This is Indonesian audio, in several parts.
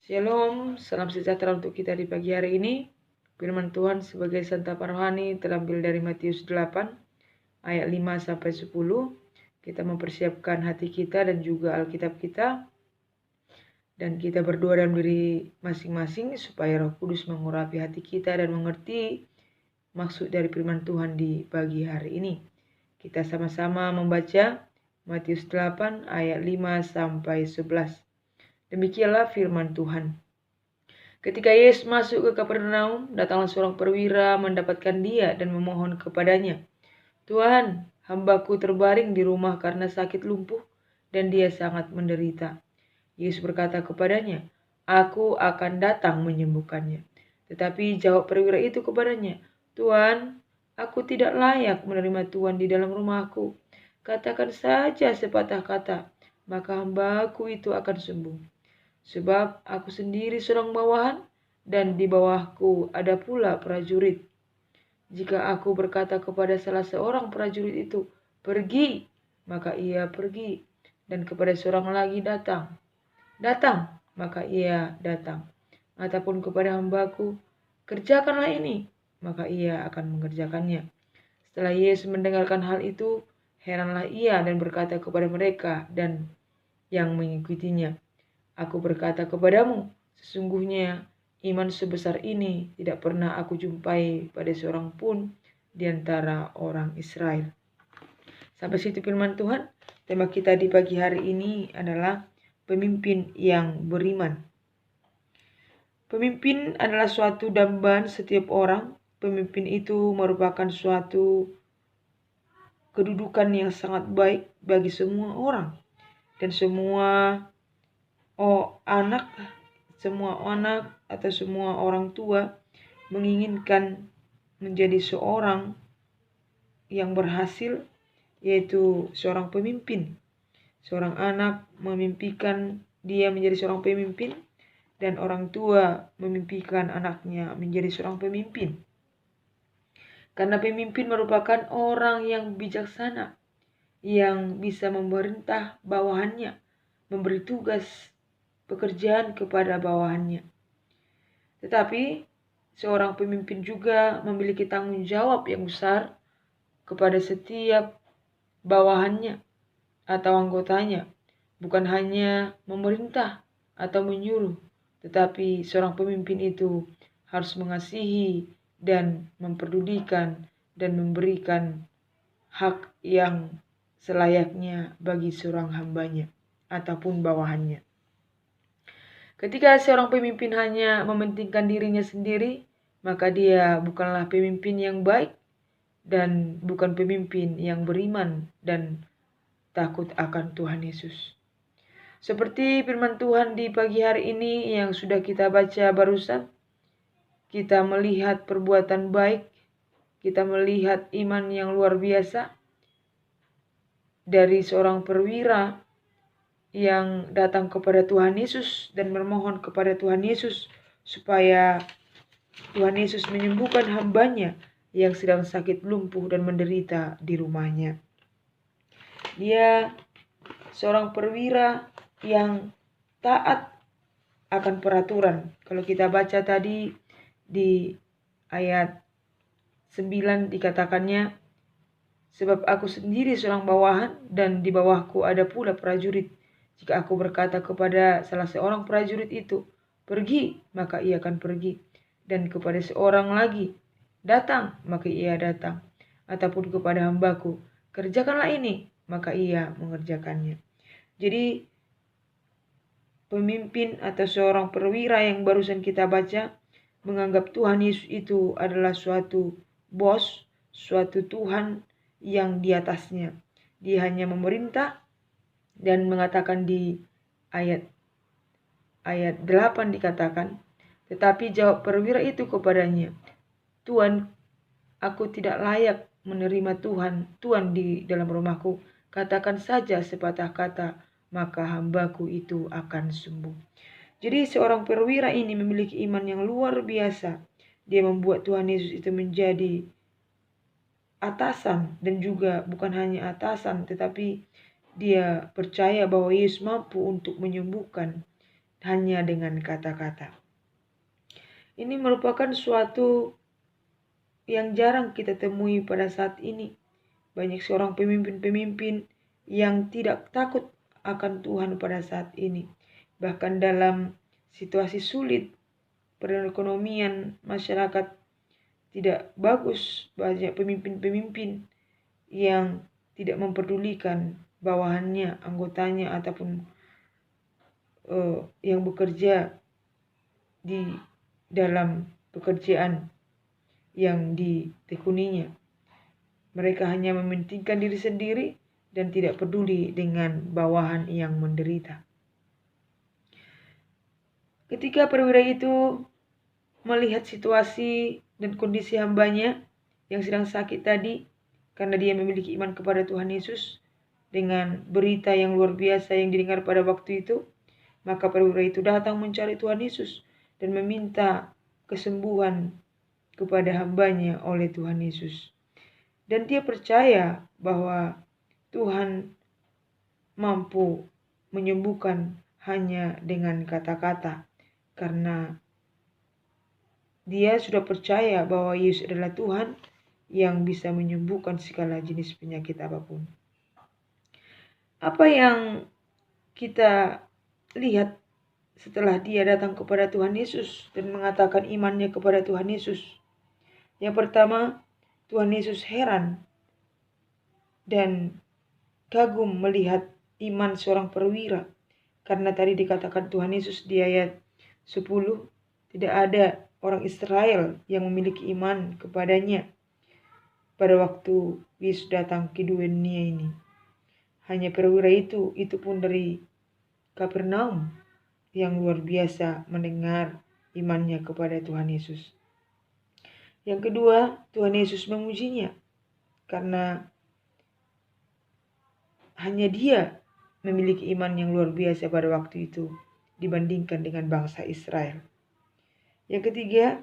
Shalom, salam sejahtera untuk kita di pagi hari ini. Firman Tuhan sebagai santapan rohani terambil dari Matius 8 ayat 5 sampai 10. Kita mempersiapkan hati kita dan juga Alkitab kita. Dan kita berdoa dalam diri masing-masing supaya Roh Kudus mengurapi hati kita dan mengerti maksud dari firman Tuhan di pagi hari ini. Kita sama-sama membaca Matius 8 ayat 5 sampai 11. Demikianlah firman Tuhan. Ketika Yesus masuk ke Kapernaum, datanglah seorang perwira mendapatkan dia dan memohon kepadanya, "Tuhan, hambaku terbaring di rumah karena sakit lumpuh dan dia sangat menderita." Yesus berkata kepadanya, "Aku akan datang menyembuhkannya." Tetapi jawab perwira itu kepadanya, "Tuhan, aku tidak layak menerima Tuhan di dalam rumahku. Katakan saja sepatah kata, maka hambaku itu akan sembuh. Sebab aku sendiri seorang bawahan, dan di bawahku ada pula prajurit. Jika aku berkata kepada salah seorang prajurit itu, 'Pergi,' maka ia pergi, dan kepada seorang lagi, 'Datang,' maka ia datang. Ataupun kepada hambaku, 'Kerjakanlah ini,' maka ia akan mengerjakannya." Setelah Yesus mendengarkan hal itu, heranlah ia dan berkata kepada mereka dan yang mengikutinya, "Aku berkata kepadamu, sesungguhnya iman sebesar ini tidak pernah aku jumpai pada seorang pun di antara orang Israel." Sampai situ firman Tuhan. Tema kita di pagi hari ini adalah pemimpin yang beriman. Pemimpin adalah suatu dambaan setiap orang. Pemimpin itu merupakan suatu kedudukan yang sangat baik bagi semua orang. Dan semua anak atau semua orang tua menginginkan menjadi seorang yang berhasil, yaitu seorang pemimpin. Seorang anak memimpikan dia menjadi seorang pemimpin, dan orang tua memimpikan anaknya menjadi seorang pemimpin. Karena pemimpin merupakan orang yang bijaksana, yang bisa memerintah bawahannya, memberi tugas pekerjaan kepada bawahannya. Tetapi seorang pemimpin juga memiliki tanggung jawab yang besar kepada setiap bawahannya atau anggotanya. Bukan hanya memerintah atau menyuruh, tetapi seorang pemimpin itu harus mengasihi dan memperdulikan dan memberikan hak yang selayaknya bagi seorang hambanya ataupun bawahannya. Ketika seorang pemimpin hanya mementingkan dirinya sendiri, maka dia bukanlah pemimpin yang baik dan bukan pemimpin yang beriman dan takut akan Tuhan Yesus. Seperti firman Tuhan di pagi hari ini yang sudah kita baca barusan, kita melihat perbuatan baik, kita melihat iman yang luar biasa dari seorang perwira yang datang kepada Tuhan Yesus dan memohon kepada Tuhan Yesus supaya Tuhan Yesus menyembuhkan hambanya yang sedang sakit lumpuh dan menderita di rumahnya. Dia seorang perwira yang taat akan peraturan. Kalau kita baca tadi di ayat 9 dikatakannya, "Sebab aku sendiri seorang bawahan dan di bawahku ada pula prajurit. Jika aku berkata kepada salah seorang prajurit itu, 'Pergi,' maka ia akan pergi. Dan kepada seorang lagi, 'Datang,' maka ia datang. Ataupun kepada hambaku, 'Kerjakanlah ini,' maka ia mengerjakannya." Jadi pemimpin atau seorang perwira yang barusan kita baca menganggap Tuhan Yesus itu adalah suatu bos, suatu Tuhan yang di atasnya. Dia hanya memerintah dan mengatakan di ayat 8 dikatakan, tetapi jawab perwira itu kepadanya, "Tuhan, aku tidak layak menerima Tuhan di dalam rumahku. Katakan saja sepatah kata, maka hambaku itu akan sembuh." Jadi seorang perwira ini memiliki iman yang luar biasa. Dia membuat Tuhan Yesus itu menjadi atasan, dan juga bukan hanya atasan, tetapi dia percaya bahwa Yesus mampu untuk menyembuhkan hanya dengan kata-kata. Ini merupakan suatu yang jarang kita temui pada saat ini. Banyak seorang pemimpin-pemimpin yang tidak takut akan Tuhan pada saat ini. Bahkan dalam situasi sulit, perekonomian masyarakat tidak bagus, banyak pemimpin-pemimpin yang tidak memperdulikan bawahannya, anggotanya, ataupun yang bekerja di dalam pekerjaan yang ditekuninya. Mereka hanya mementingkan diri sendiri dan tidak peduli dengan bawahan yang menderita. Ketika perwira itu melihat situasi dan kondisi hambanya yang sedang sakit tadi, karena dia memiliki iman kepada Tuhan Yesus, dengan berita yang luar biasa yang didengar pada waktu itu, maka perwira itu datang mencari Tuhan Yesus dan meminta kesembuhan kepada hambanya oleh Tuhan Yesus. Dan dia percaya bahwa Tuhan mampu menyembuhkan hanya dengan kata-kata, karena dia sudah percaya bahwa Yesus adalah Tuhan yang bisa menyembuhkan segala jenis penyakit apapun. Apa yang kita lihat setelah dia datang kepada Tuhan Yesus dan mengatakan imannya kepada Tuhan Yesus? Yang pertama, Tuhan Yesus heran dan kagum melihat iman seorang perwira. Karena tadi dikatakan Tuhan Yesus di ayat 10, tidak ada orang Israel yang memiliki iman kepadanya pada waktu Yesus datang ke dunia ini. Hanya perwira itu pun dari Kapernaum yang luar biasa mendengar imannya kepada Tuhan Yesus. Yang kedua, Tuhan Yesus memujinya karena hanya dia memiliki iman yang luar biasa pada waktu itu dibandingkan dengan bangsa Israel. Yang ketiga,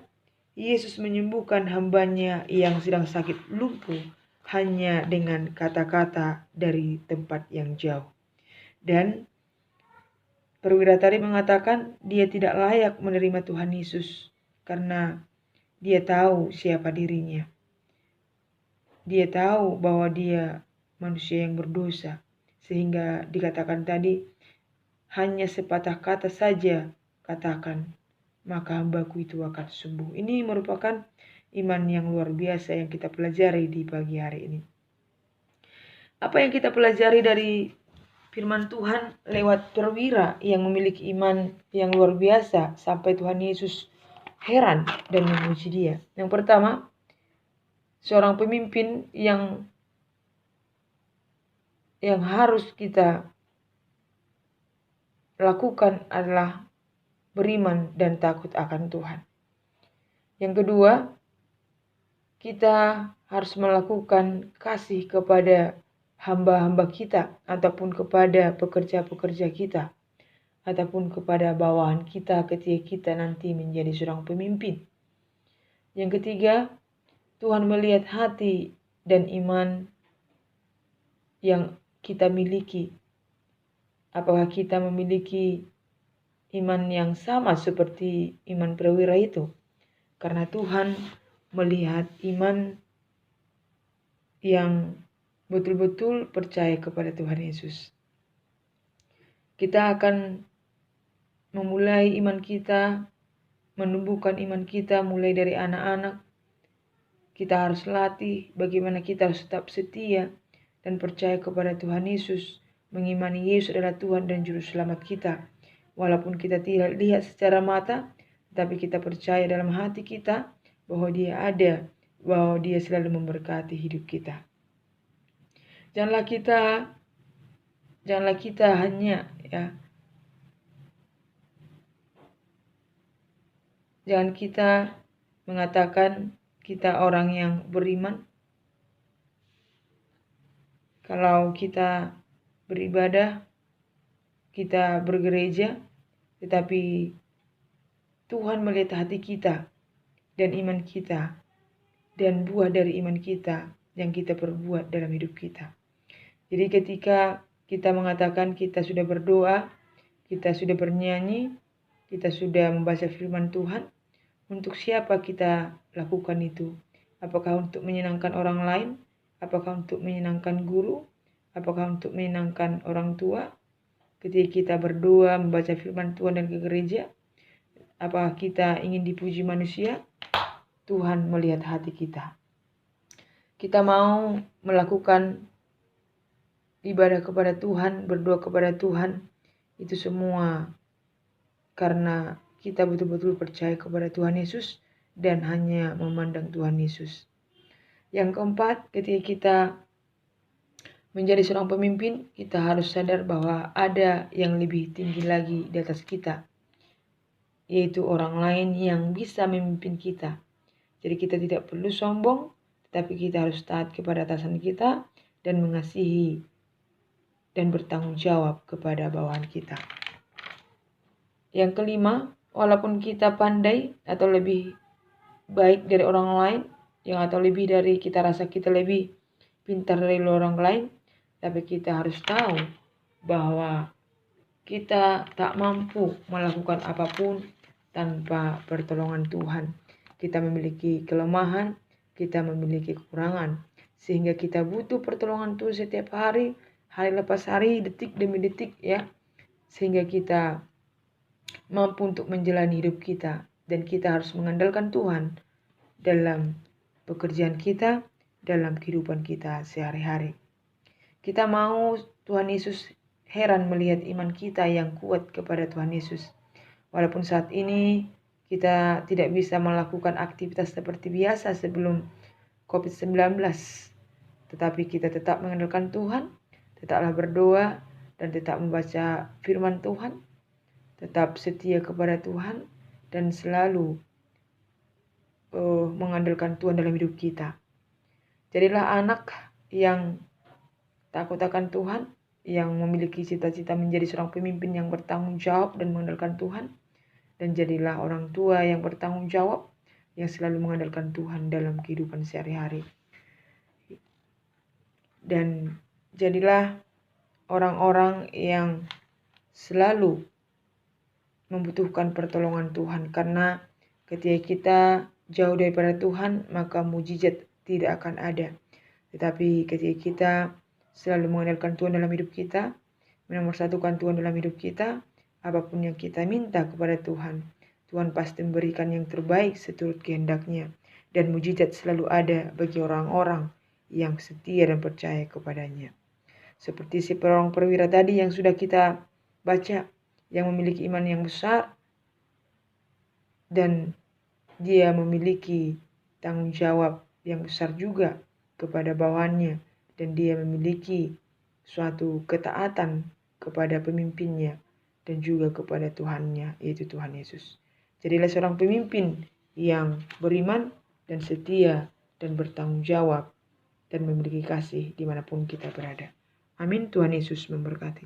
Yesus menyembuhkan hambanya yang sedang sakit lumpuh hanya dengan kata-kata dari tempat yang jauh. Dan perwira tadi mengatakan dia tidak layak menerima Tuhan Yesus karena dia tahu siapa dirinya. Dia tahu bahwa dia manusia yang berdosa. Sehingga dikatakan tadi, hanya sepatah kata saja katakan, maka hambaku itu akan sembuh. Ini merupakan iman yang luar biasa yang kita pelajari di pagi hari ini. Apa yang kita pelajari dari firman Tuhan lewat perwira yang memiliki iman yang luar biasa sampai Tuhan Yesus heran dan memuji dia? Yang pertama, seorang pemimpin yang harus kita lakukan adalah beriman dan takut akan Tuhan. Yang kedua, kita harus melakukan kasih kepada hamba-hamba kita ataupun kepada pekerja-pekerja kita ataupun kepada bawahan kita ketika kita nanti menjadi seorang pemimpin. Yang ketiga, Tuhan melihat hati dan iman yang kita miliki. Apakah kita memiliki iman yang sama seperti iman perwira itu? Karena Tuhan melihat iman yang betul-betul percaya kepada Tuhan Yesus. Kita akan memulai iman kita, menumbuhkan iman kita mulai dari anak-anak. Kita harus latih bagaimana kita harus tetap setia dan percaya kepada Tuhan Yesus, mengimani Yesus adalah Tuhan dan Juru Selamat kita. Walaupun kita tidak lihat secara mata, tapi kita percaya dalam hati kita bahwa Dia ada, bahwa Dia selalu memberkati hidup kita. Janganlah kita hanya jangan kita mengatakan kita orang yang beriman. Kalau kita beribadah, kita bergereja, tetapi Tuhan melihat hati kita dan iman kita dan buah dari iman kita yang kita perbuat dalam hidup kita. Jadi ketika kita mengatakan kita sudah berdoa, kita sudah bernyanyi, kita sudah membaca firman Tuhan, untuk siapa kita lakukan itu? Apakah untuk menyenangkan orang lain? Apakah untuk menyenangkan guru? Apakah untuk menyenangkan orang tua? Ketika kita berdoa, membaca firman Tuhan dan ke gereja, apakah kita ingin dipuji manusia? Tuhan melihat hati kita. Kita mau melakukan ibadah kepada Tuhan, berdoa kepada Tuhan, itu semua karena kita betul-betul percaya kepada Tuhan Yesus dan hanya memandang Tuhan Yesus. Yang keempat, ketika kita menjadi seorang pemimpin, kita harus sadar bahwa ada yang lebih tinggi lagi di atas kita, yaitu orang lain yang bisa memimpin kita. Jadi kita tidak perlu sombong, tetapi kita harus taat kepada atasan kita dan mengasihi dan bertanggung jawab kepada bawahan kita. Yang kelima, walaupun kita pandai atau lebih baik dari orang lain, atau lebih dari kita rasa kita lebih pintar dari orang lain, tapi kita harus tahu bahwa kita tak mampu melakukan apapun tanpa pertolongan Tuhan. Kita memiliki kelemahan, kita memiliki kekurangan, sehingga kita butuh pertolongan Tuhan setiap hari, hari lepas hari, detik demi detik ya, sehingga kita mampu untuk menjalani hidup kita, dan kita harus mengandalkan Tuhan dalam pekerjaan kita, dalam kehidupan kita sehari-hari. Kita mau Tuhan Yesus heran melihat iman kita yang kuat kepada Tuhan Yesus. Walaupun saat ini kita tidak bisa melakukan aktivitas seperti biasa sebelum COVID-19, tetapi kita tetap mengandalkan Tuhan, tetaplah berdoa, dan tetap membaca firman Tuhan, tetap setia kepada Tuhan, dan selalu mengandalkan Tuhan dalam hidup kita. Jadilah anak yang takut akan Tuhan, yang memiliki cita-cita menjadi seorang pemimpin yang bertanggung jawab dan mengandalkan Tuhan. Dan jadilah orang tua yang bertanggung jawab, yang selalu mengandalkan Tuhan dalam kehidupan sehari-hari. Dan jadilah orang-orang yang selalu membutuhkan pertolongan Tuhan, karena ketika kita jauh daripada Tuhan, maka mujizat tidak akan ada. Tetapi ketika kita selalu mengandalkan Tuhan dalam hidup kita, menomorsatukan Tuhan dalam hidup kita, apapun yang kita minta kepada Tuhan, Tuhan pasti memberikan yang terbaik seturut kehendaknya. Dan mujizat selalu ada bagi orang-orang yang setia dan percaya kepadanya. Seperti si seorang perwira tadi yang sudah kita baca, yang memiliki iman yang besar, dan dia memiliki tanggung jawab yang besar juga kepada bawahannya, dan dia memiliki suatu ketaatan kepada pemimpinnya dan juga kepada Tuhannya, yaitu Tuhan Yesus. Jadilah seorang pemimpin yang beriman dan setia dan bertanggung jawab dan memiliki kasih dimanapun kita berada. Amin. Tuhan Yesus memberkati.